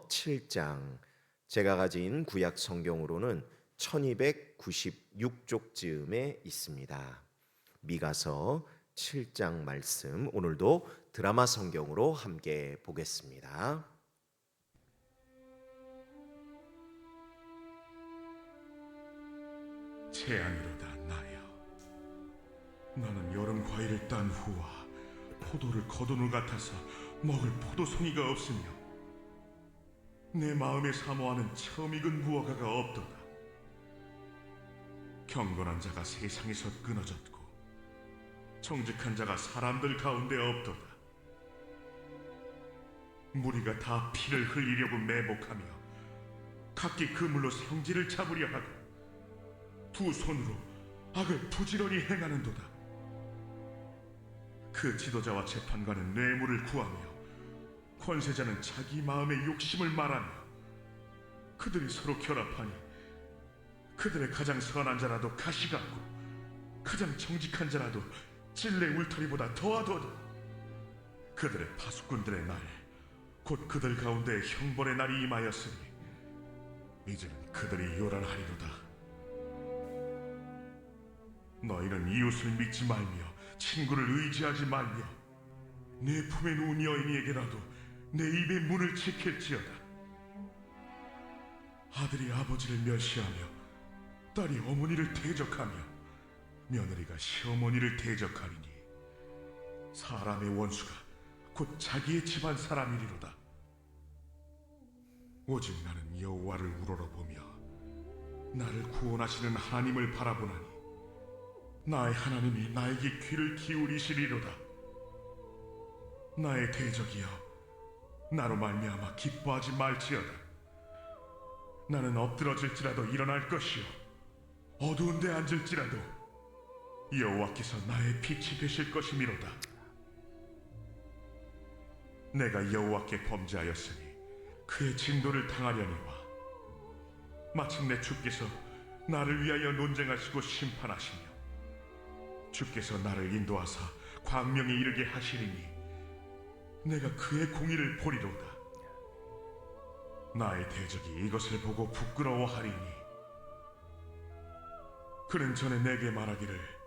7장, 제가 가진 구약 성경으로는 1296쪽쯤에 있습니다. 미가서 7장 말씀, 오늘도 드라마 성경으로 함께 보겠습니다. 재앙이로다 나여, 나는 여름 과일을 딴 후와 포도를 거둔 후 같아서 먹을 포도송이가 없으며 내 마음에 사모하는 처음 익은 무화과가 없도다. 경건한 자가 세상에서 끊어졌고 정직한 자가 사람들 가운데 없도다. 무리가 다 피를 흘리려고 매복하며 각기 그물로 성질을 잡으려 하고 두 손으로 악을 부지런히 행하는도다. 그 지도자와 재판관은 뇌물을 구하며 권세자는 자기 마음의 욕심을 말하며 그들이 서로 결합하니 그들의 가장 선한 자라도 가시 같고 가장 정직한 자라도 찔레 울타리보다 더하도다. 그들의 파수꾼들의 날, 곧 그들 가운데 형벌의 날이 임하였으니 이제는 그들이 요란하리로다. 너희는 이웃을 믿지 말며 친구를 의지하지 말며 내 품에 누운 여인에게라도 내 입의 문을 지킬지어다. 아들이 아버지를 멸시하며 딸이 어머니를 대적하며 며느리가 시어머니를 대적하리니 사람의 원수가 곧 자기의 집안 사람이리로다. 오직 나는 여호와를 우러러보며 나를 구원하시는 하나님을 바라보나니 나의 하나님이 나에게 귀를 기울이시리로다. 나의 대적이여, 나로 말미암아 기뻐하지 말지어다. 나는 엎드러질지라도 일어날 것이요 어두운 데 앉을지라도 여호와께서 나의 빛이 되실 것이미로다. 내가 여호와께 범죄하였으니 그의 진노를 당하려니와 마침내 주께서 나를 위하여 논쟁하시고 심판하시며 주께서 나를 인도하사 광명에 이르게 하시리니 내가 그의 공의를 보리로다. 나의 대적이 이것을 보고 부끄러워하리니 그는 전에 내게 말하기를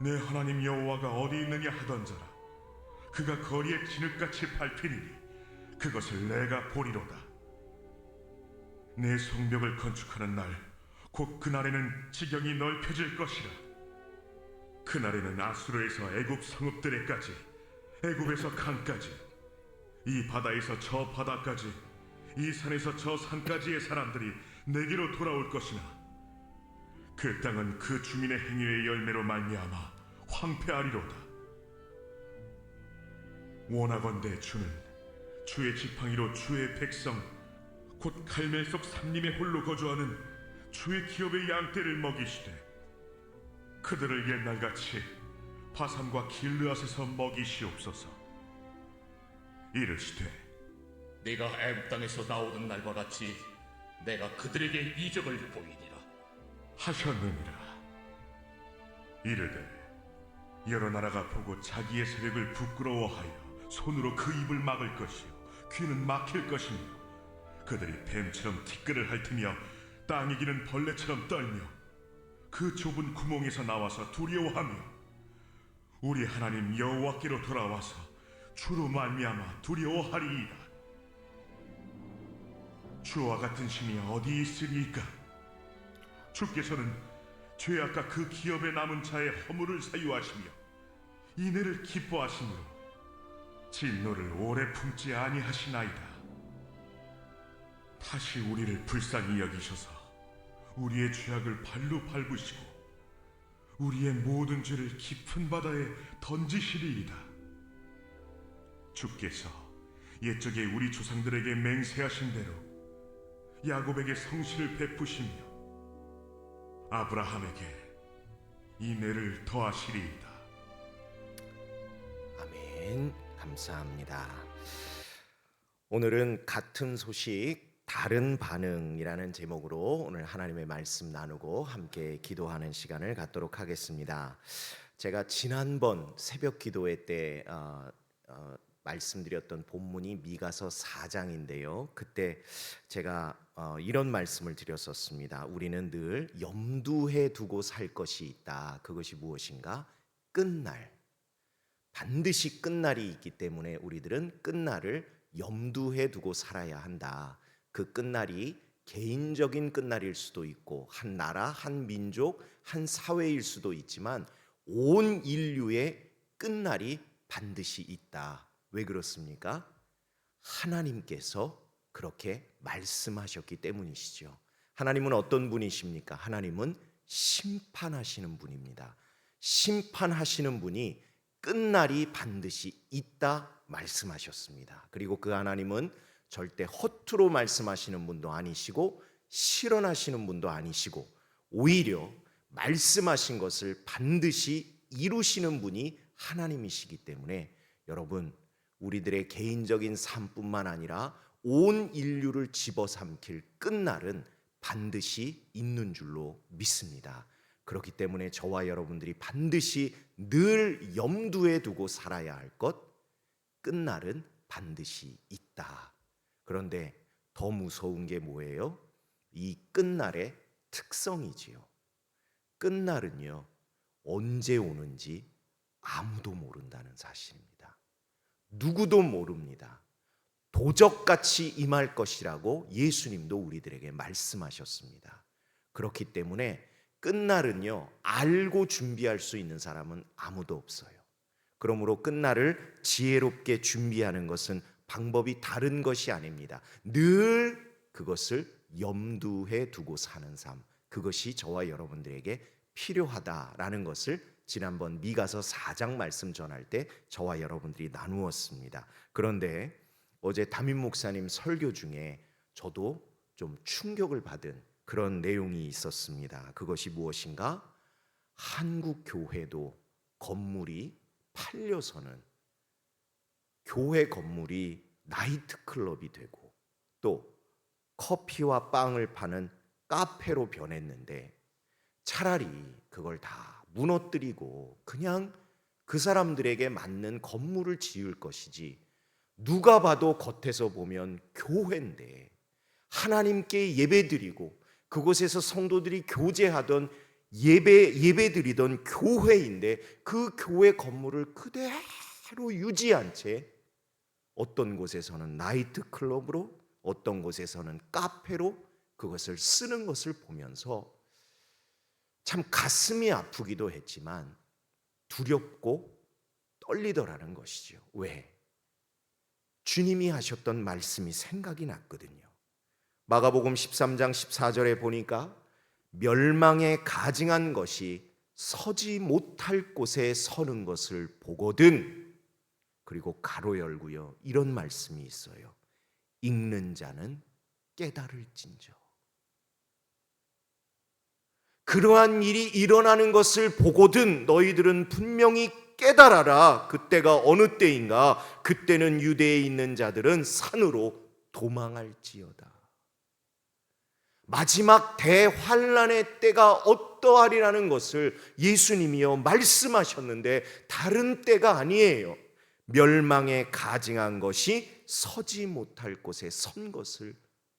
내 하나님 여호와가 어디 있느냐 하던저라. 그가 거리에 진흙같이 밟히리니 그것을 내가 보리로다. 내 성벽을 건축하는 날, 곧 그날에는 지경이 넓혀질 것이라. 그날에는 아수르에서 애굽 성읍들에까지, 애굽에서 강까지, 이 바다에서 저 바다까지, 이 산에서 저 산까지의 사람들이 내게로 돌아올 것이나 그 땅은 그 주민의 행위의 열매로 말미암아 황폐하리로다. 원하건대 주는 주의 지팡이로 주의 백성 곧 갈멜 속 삼림의 홀로 거주하는 주의 기업의 양떼를 먹이시되 그들을 옛날같이 바산과 길르앗에서 먹이시옵소서. 이르시되 네가 애굽 땅에서 나오던 날과 같이 내가 그들에게 이적을 보이니라 하셨느니라. 이르되 여러 나라가 보고 자기의 세력을 부끄러워하여 손으로 그 입을 막을 것이요 귀는 막힐 것이며 그들이 뱀처럼 티끌을 핥으며 땅에 기는 벌레처럼 떨며 그 좁은 구멍에서 나와서 두려워하며 우리 하나님 여호와께로 돌아와서 주로 말미암아 두려워하리이다. 주와 같은 신이 어디 있으리이까? 주께서는 죄악과 그 기업에 남은 자의 허물을 사유하시며 인애를 기뻐하시므로 진노를 오래 품지 아니하시나이다. 다시 우리를 불쌍히 여기셔서 우리의 죄악을 발로 밟으시고 우리의 모든 죄를 깊은 바다에 던지시리이다. 주께서 옛적에 우리 조상들에게 맹세하신 대로 야곱에게 성실을 베푸시며 아브라함에게 인애를 더하시리이다. 아멘. 감사합니다. 오늘은 같은 소식 다른 반응이라는 제목으로 오늘 하나님의 말씀 나누고 함께 기도하는 시간을 갖도록 하겠습니다. 제가 지난번 새벽 기도회 때 말씀드렸던 본문이 미가서 4장인데요. 그때 제가 이런 말씀을 드렸었습니다. 우리는 늘 염두해 두고 살 것이 있다. 그것이 무엇인가? 끝날. 반드시 끝날이 있기 때문에 우리들은 끝날을 염두해 두고 살아야 한다. 그 끝날이 개인적인 끝날일 수도 있고 한 나라, 한 민족, 한 사회일 수도 있지만 온 인류의 끝날이 반드시 있다. 왜 그렇습니까? 하나님께서 그렇게 말씀하셨기 때문이시죠. 하나님은 어떤 분이십니까? 하나님은 심판하시는 분입니다. 심판하시는 분이 끝날이 반드시 있다 말씀하셨습니다. 그리고 그 하나님은 절대 허투루 말씀하시는 분도 아니시고 실현하시는 분도 아니시고 오히려 말씀하신 것을 반드시 이루시는 분이 하나님이시기 때문에 여러분, 우리들의 개인적인 삶뿐만 아니라 온 인류를 집어삼킬 끝날은 반드시 있는 줄로 믿습니다. 그렇기 때문에 저와 여러분들이 반드시 늘 염두에 두고 살아야 할 것, 끝날은 반드시 있다. 그런데 더 무서운 게 뭐예요? 이 끝날의 특성이지요. 끝날은요, 언제 오는지 아무도 모른다는 사실입니다. 누구도 모릅니다. 도적같이 임할 것이라고 예수님도 우리들에게 말씀하셨습니다. 그렇기 때문에 끝날은요, 알고 준비할 수 있는 사람은 아무도 없어요. 그러므로 끝날을 지혜롭게 준비하는 것은 방법이 다른 것이 아닙니다. 늘 그것을 염두해 두고 사는 삶, 그것이 저와 여러분들에게 필요하다라는 것을 지난번 미가서 4장 말씀 전할 때 저와 여러분들이 나누었습니다. 그런데 어제 담임 목사님 설교 중에 저도 좀 충격을 받은 그런 내용이 있었습니다. 그것이 무엇인가? 한국 교회도 건물이 팔려서는 교회 건물이 나이트클럽이 되고 또 커피와 빵을 파는 카페로 변했는데 차라리 그걸 다 무너뜨리고 그냥 그 사람들에게 맞는 건물을 지을 것이지, 누가 봐도 겉에서 보면 교회인데 하나님께 예배드리고 그곳에서 성도들이 교제하던 예배드리던 교회인데 그 교회 건물을 그대로 유지한 채 어떤 곳에서는 나이트클럽으로 어떤 곳에서는 카페로 그것을 쓰는 것을 보면서 참 가슴이 아프기도 했지만 두렵고 떨리더라는 것이죠. 왜? 주님이 하셨던 말씀이 생각이 났거든요. 마가복음 13장 14절에 보니까 멸망에 가증한 것이 서지 못할 곳에 서는 것을 보거든, 그리고 가로 열고요, 이런 말씀이 있어요. 읽는 자는 깨달을진저. 그러한 일이 일어나는 것을 보거든 너희들은 분명히 깨달아라. 그때가 어느 때인가? 그때는 유대에 있는 자들은 산으로 도망할지어다. 마지막 대환란의 때가 어떠하리라는 것을 예수님이요 말씀하셨는데 다른 때가 아니에요. 멸망에 가증한 것이 서지 못할 곳에 선 것을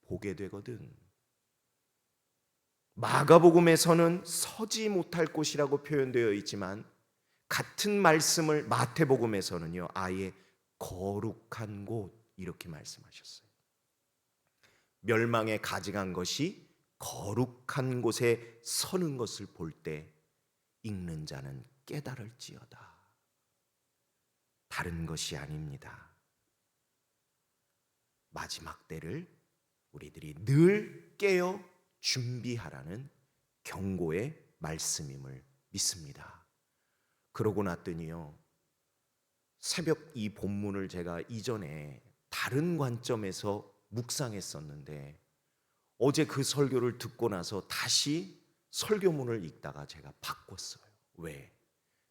보게 되거든. 마가복음에서는 서지 못할 곳이라고 표현되어 있지만 같은 말씀을 마태복음에서는요 아예 거룩한 곳 이렇게 말씀하셨어요. 멸망에 가증한 것이 거룩한 곳에 서는 것을 볼 때 읽는 자는 깨달을지어다. 다른 것이 아닙니다. 마지막 때를 우리들이 늘 깨어 준비하라는 경고의 말씀임을 믿습니다. 그러고 났더니요, 새벽 이 본문을 제가 이전에 다른 관점에서 묵상했었는데 어제 그 설교를 듣고 나서 다시 설교문을 읽다가 제가 바꿨어요. 왜?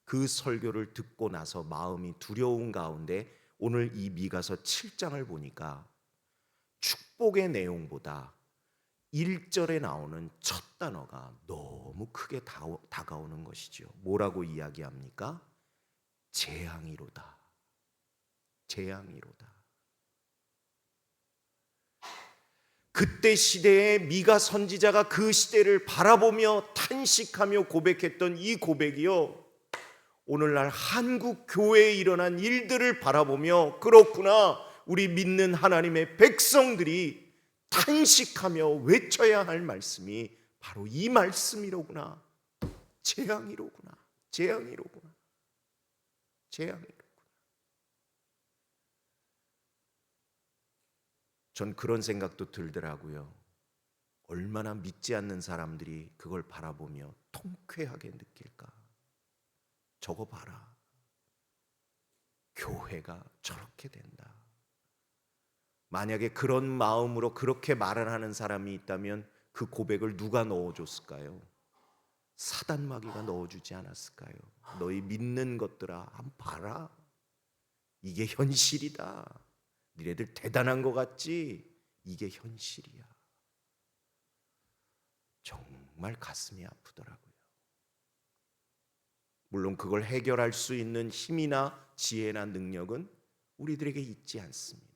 그 설교를 듣고 나서 마음이 두려운 가운데 오늘 이 미가서 7장을 보니까 축복의 내용보다 1절에 나오는 첫 단어가 너무 크게 다가오는 것이죠. 뭐라고 이야기합니까? 재앙이로다. 재앙이로다. 그때 시대에 미가 선지자가 그 시대를 바라보며 탄식하며 고백했던 이 고백이요, 오늘날 한국 교회에 일어난 일들을 바라보며 그렇구나, 우리 믿는 하나님의 백성들이 탄식하며 외쳐야 할 말씀이 바로 이 말씀이로구나. 재앙이로구나. 재앙이로구나. 재앙이로구나. 전 그런 생각도 들더라고요. 얼마나 믿지 않는 사람들이 그걸 바라보며 통쾌하게 느낄까. 저거 봐라, 교회가 저렇게 된다. 만약에 그런 마음으로 그렇게 말을 하는 사람이 있다면 그 고백을 누가 넣어줬을까요? 사단마귀가 넣어주지 않았을까요? 너희 믿는 것들아, 한번 봐라, 이게 현실이다. 니네들 대단한 것 같지? 이게 현실이야. 정말 가슴이 아프더라고요. 물론 그걸 해결할 수 있는 힘이나 지혜나 능력은 우리들에게 있지 않습니다.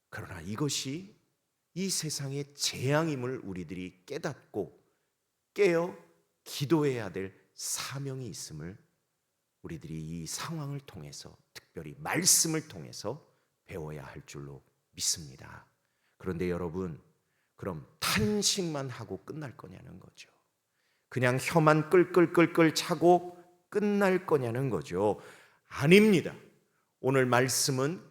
그러나 이것이 이 세상의 재앙임을 우리들이 깨닫고 깨어 기도해야 될 사명이 있음을 우리들이 이 상황을 통해서, 특별히 말씀을 통해서 배워야 할 줄로 믿습니다. 그런데 여러분, 그럼 탄식만 하고 끝날 거냐는 거죠. 그냥 혀만 끌끌끌끌 차고 끝날 거냐는 거죠. 아닙니다. 오늘 말씀은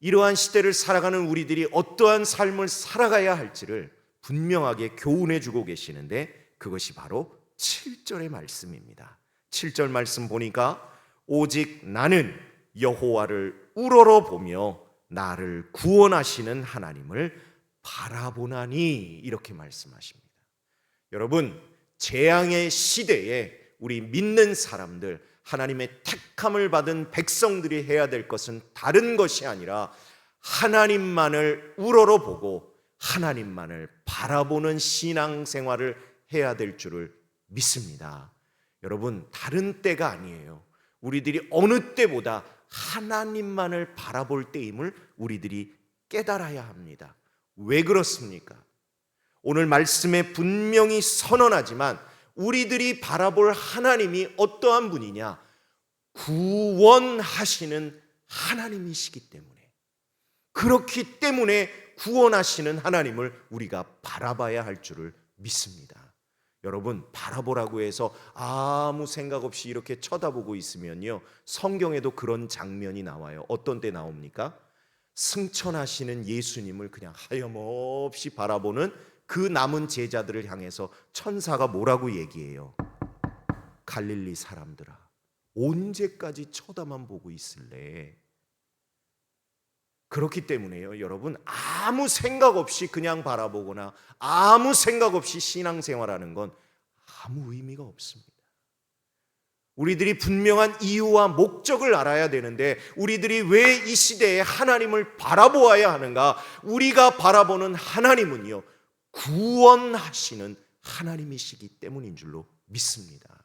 이러한 시대를 살아가는 우리들이 어떠한 삶을 살아가야 할지를 분명하게 교훈해 주고 계시는데, 그것이 바로 7절의 말씀입니다. 7절 말씀 보니까 오직 나는 여호와를 우러러 보며 나를 구원하시는 하나님을 바라보나니, 이렇게 말씀하십니다. 여러분, 재앙의 시대에 우리 믿는 사람들, 하나님의 택함을 받은 백성들이 해야 될 것은 다른 것이 아니라 하나님만을 우러러 보고 하나님만을 바라보는 신앙생활을 해야 될 줄을 믿습니다. 여러분, 다른 때가 아니에요. 우리들이 어느 때보다 하나님만을 바라볼 때임을 우리들이 깨달아야 합니다. 왜 그렇습니까? 오늘 말씀에 분명히 선언하지만 우리들이 바라볼 하나님이 어떠한 분이냐? 구원하시는 하나님이시기 때문에, 그렇기 때문에 구원하시는 하나님을 우리가 바라봐야 할 줄을 믿습니다. 여러분, 바라보라고 해서 아무 생각 없이 이렇게 쳐다보고 있으면요, 성경에도 그런 장면이 나와요. 어떤 때 나옵니까? 승천하시는 예수님을 그냥 하염없이 바라보는 그 남은 제자들을 향해서 천사가 뭐라고 얘기해요? 갈릴리 사람들아, 언제까지 쳐다만 보고 있을래? 그렇기 때문에요, 여러분, 아무 생각 없이 그냥 바라보거나 아무 생각 없이 신앙생활하는 건 아무 의미가 없습니다. 우리들이 분명한 이유와 목적을 알아야 되는데, 우리들이 왜 이 시대에 하나님을 바라보아야 하는가? 우리가 바라보는 하나님은요, 구원하시는 하나님이시기 때문인 줄로 믿습니다.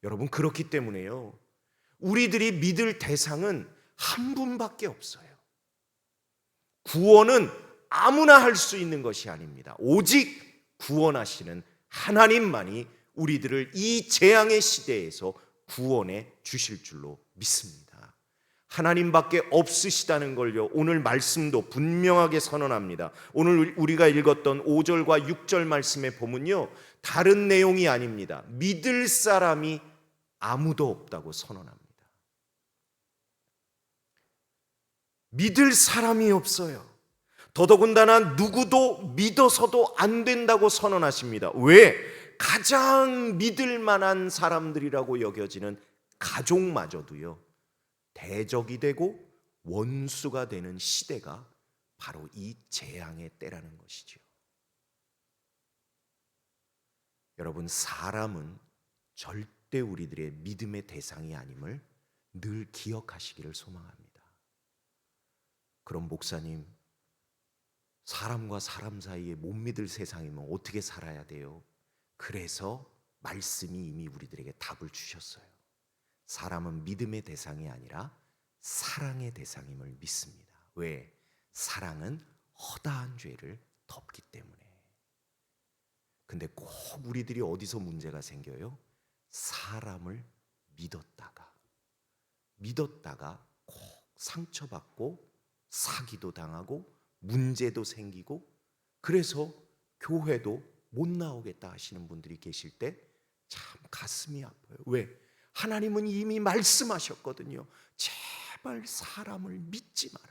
여러분, 그렇기 때문에요, 우리들이 믿을 대상은 한 분밖에 없어요. 구원은 아무나 할 수 있는 것이 아닙니다. 오직 구원하시는 하나님만이 우리들을 이 재앙의 시대에서 구원해 주실 줄로 믿습니다. 하나님밖에 없으시다는 걸요, 오늘 말씀도 분명하게 선언합니다. 오늘 우리가 읽었던 5절과 6절 말씀에 보면요, 다른 내용이 아닙니다. 믿을 사람이 아무도 없다고 선언합니다. 믿을 사람이 없어요. 더더군다나 누구도 믿어서도 안 된다고 선언하십니다. 왜? 가장 믿을 만한 사람들이라고 여겨지는 가족마저도요, 대적이 되고 원수가 되는 시대가 바로 이 재앙의 때라는 것이죠. 여러분, 사람은 절대 우리들의 믿음의 대상이 아님을 늘 기억하시기를 소망합니다. 그럼 목사님, 사람과 사람 사이에 못 믿을 세상이면 어떻게 살아야 돼요? 그래서 말씀이 이미 우리들에게 답을 주셨어요. 사람은 믿음의 대상이 아니라 사랑의 대상임을 믿습니다. 왜? 사랑은 허다한 죄를 덮기 때문에. 근데 꼭 우리들이 어디서 문제가 생겨요? 사람을 믿었다가 꼭 상처받고 사기도 당하고 문제도 생기고, 그래서 교회도 못 나오겠다 하시는 분들이 계실 때 참 가슴이 아파요. 왜? 하나님은 이미 말씀하셨거든요. 제발 사람을 믿지 마라.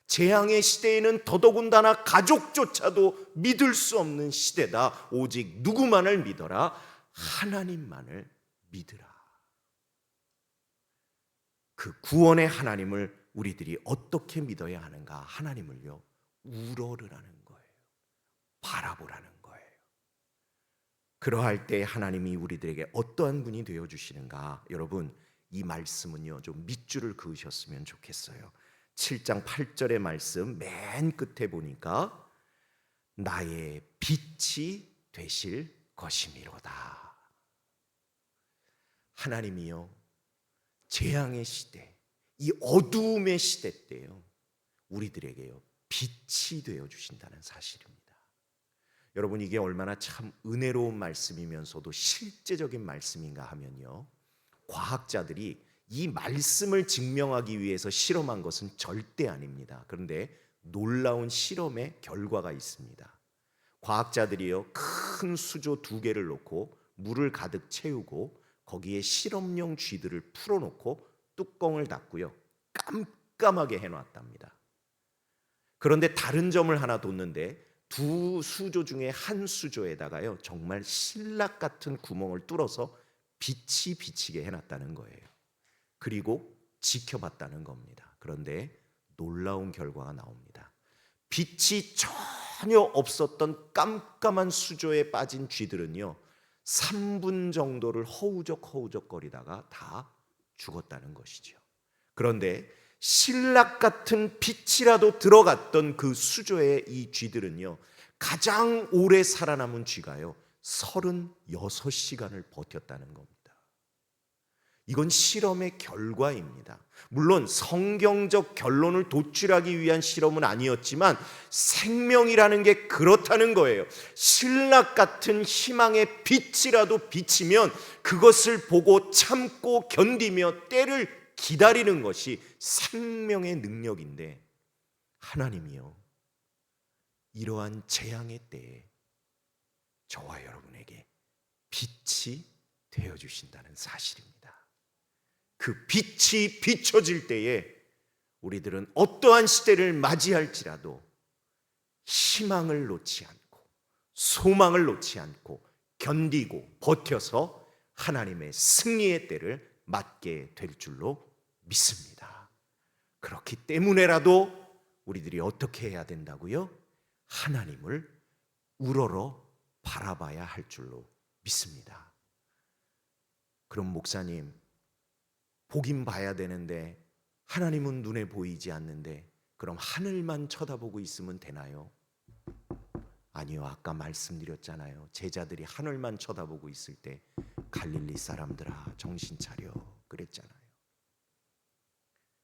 재앙의 시대에는 더더군다나 가족조차도 믿을 수 없는 시대다. 오직 누구만을 믿어라? 하나님만을 믿으라. 그 구원의 하나님을 우리들이 어떻게 믿어야 하는가? 하나님을요, 우러르라는 거예요. 바라보라는 거예요. 그러할 때 하나님이 우리들에게 어떠한 분이 되어주시는가? 여러분, 이 말씀은요, 좀 밑줄을 그으셨으면 좋겠어요. 7장 8절의 말씀 맨 끝에 보니까 나의 빛이 되실 것이미로다. 하나님이요, 재앙의 시대, 이 어두움의 시대 때요, 우리들에게요, 빛이 되어 주신다는 사실입니다. 여러분, 이게 얼마나 참 은혜로운 말씀이면서도 실제적인 말씀인가 하면요, 과학자들이 이 말씀을 증명하기 위해서 실험한 것은 절대 아닙니다. 그런데 놀라운 실험의 결과가 있습니다. 과학자들이요, 큰 수조 2개를 놓고 물을 가득 채우고 거기에 실험용 쥐들을 풀어놓고 뚜껑을 닫고요, 깜깜하게 해놨답니다. 그런데 다른 점을 하나 뒀는데, 2 수조 중에 한 수조에다가요, 정말 신락 같은 구멍을 뚫어서 빛이 비치게 해놨다는 거예요. 그리고 지켜봤다는 겁니다. 그런데 놀라운 결과가 나옵니다. 빛이 전혀 없었던 깜깜한 수조에 빠진 쥐들은요, 3분 정도를 허우적거리다가 다 죽었다는 것이죠. 그런데 신락 같은 빛이라도 들어갔던 그 수조의 이 쥐들은요, 가장 오래 살아남은 쥐가요, 36시간을 버텼다는 겁니다. 이건 실험의 결과입니다. 물론 성경적 결론을 도출하기 위한 실험은 아니었지만 생명이라는 게 그렇다는 거예요. 신락 같은 희망의 빛이라도 비치면 그것을 보고 참고 견디며 때를 기다리는 것이 생명의 능력인데, 하나님이요, 이러한 재앙의 때에 저와 여러분에게 빛이 되어주신다는 사실입니다. 그 빛이 비춰질 때에 우리들은 어떠한 시대를 맞이할지라도 희망을 놓지 않고 소망을 놓지 않고 견디고 버텨서 하나님의 승리의 때를 맞게 될 줄로 믿습니다. 그렇기 때문에라도 우리들이 어떻게 해야 된다고요? 하나님을 우러러 바라봐야 할 줄로 믿습니다. 그럼 목사님, 보긴 봐야 되는데 하나님은 눈에 보이지 않는데 그럼 하늘만 쳐다보고 있으면 되나요? 아니요, 아까 말씀드렸잖아요. 제자들이 하늘만 쳐다보고 있을 때 갈릴리 사람들아 정신 차려 그랬잖아요.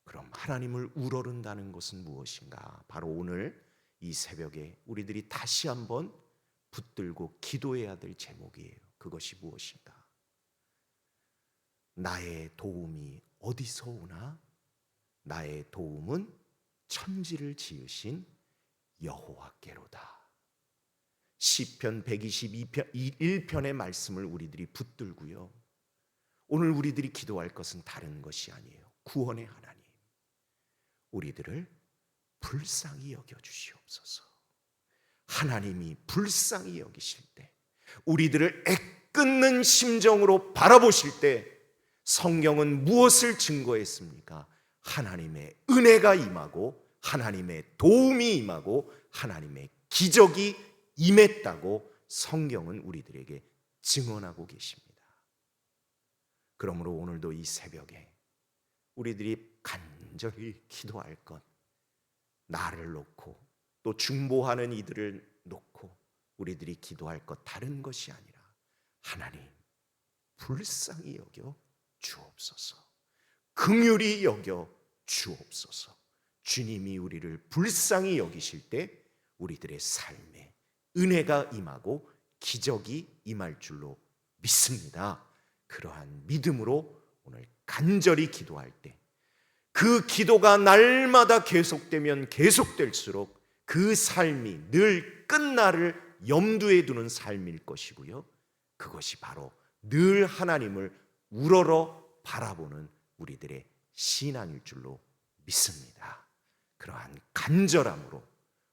그럼 하나님을 우러른다는 것은 무엇인가? 바로 오늘 이 새벽에 우리들이 다시 한번 붙들고 기도해야 될 제목이에요. 그것이 무엇인가? 나의 도움이 어디서 오나? 나의 도움은 천지를 지으신 여호와께로다. 시편 122편 1편의 말씀을 우리들이 붙들고요, 오늘 우리들이 기도할 것은 다른 것이 아니에요. 구원의 하나님, 우리들을 불쌍히 여겨주시옵소서. 하나님이 불쌍히 여기실 때, 우리들을 애끓는 심정으로 바라보실 때 성경은 무엇을 증거했습니까? 하나님의 은혜가 임하고 하나님의 도움이 임하고 하나님의 기적이 임했다고 성경은 우리들에게 증언하고 계십니다. 그러므로 오늘도 이 새벽에 우리들이 간절히 기도할 것, 나를 놓고 또 중보하는 이들을 놓고 우리들이 기도할 것 다른 것이 아니라, 하나님 불쌍히 여겨 주옵소서, 긍휼히 여겨 주옵소서. 주님이 우리를 불쌍히 여기실 때 우리들의 삶에 은혜가 임하고 기적이 임할 줄로 믿습니다. 그러한 믿음으로 오늘 간절히 기도할 때 그 기도가 날마다 계속되면 계속될수록 그 삶이 늘 끝날을 염두에 두는 삶일 것이고요. 그것이 바로 늘 하나님을 우러러 바라보는 우리들의 신앙일 줄로 믿습니다. 그러한 간절함으로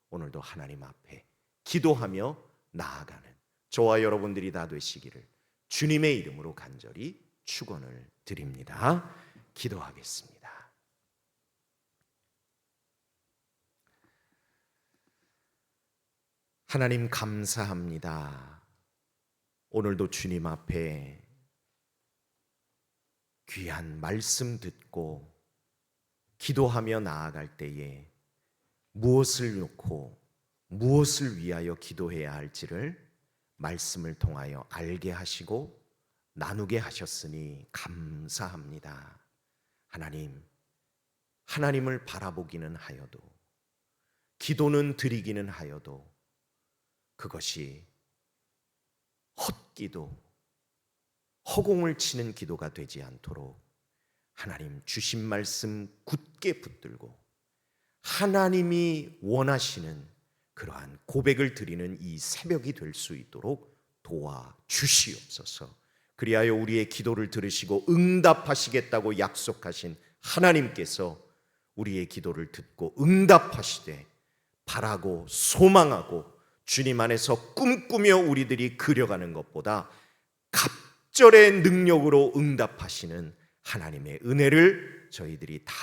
오늘도 하나님 앞에 기도하며 나아가는 저와 여러분들이 다 되시기를 주님의 이름으로 간절히 축원을 드립니다. 기도하겠습니다. 하나님 감사합니다. 오늘도 주님 앞에 귀한 말씀 듣고 기도하며 나아갈 때에 무엇을 놓고 무엇을 위하여 기도해야 할지를 말씀을 통하여 알게 하시고 나누게 하셨으니 감사합니다. 하나님, 하나님을 바라보기는 하여도 기도는 드리기는 하여도 그것이 헛기도, 허공을 치는 기도가 되지 않도록 하나님 주신 말씀 굳게 붙들고 하나님이 원하시는 그러한 고백을 드리는 이 새벽이 될 수 있도록 도와주시옵소서. 그리하여 우리의 기도를 들으시고 응답하시겠다고 약속하신 하나님께서 우리의 기도를 듣고 응답하시되 바라고 소망하고 주님 안에서 꿈꾸며 우리들이 그려가는 것보다 갑절의 능력으로 응답하시는 하나님의 은혜를 저희들이 다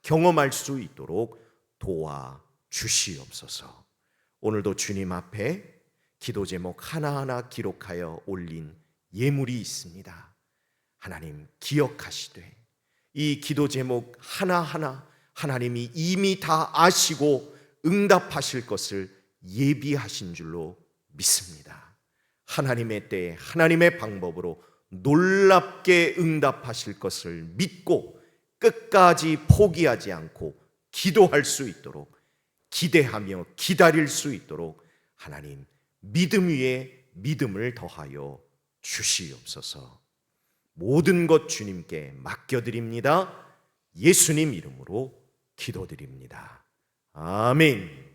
경험할 수 있도록 도와주시옵소서. 오늘도 주님 앞에 기도 제목 하나하나 기록하여 올린 예물이 있습니다. 하나님 기억하시되 이 기도 제목 하나하나 하나님이 이미 다 아시고 응답하실 것을 예비하신 줄로 믿습니다. 하나님의 때에 하나님의 방법으로 놀랍게 응답하실 것을 믿고 끝까지 포기하지 않고 기도할 수 있도록 기대하며 기다릴 수 있도록 하나님 믿음 위에 믿음을 더하여 주시옵소서. 모든 것 주님께 맡겨드립니다. 예수님 이름으로 기도드립니다. 아멘.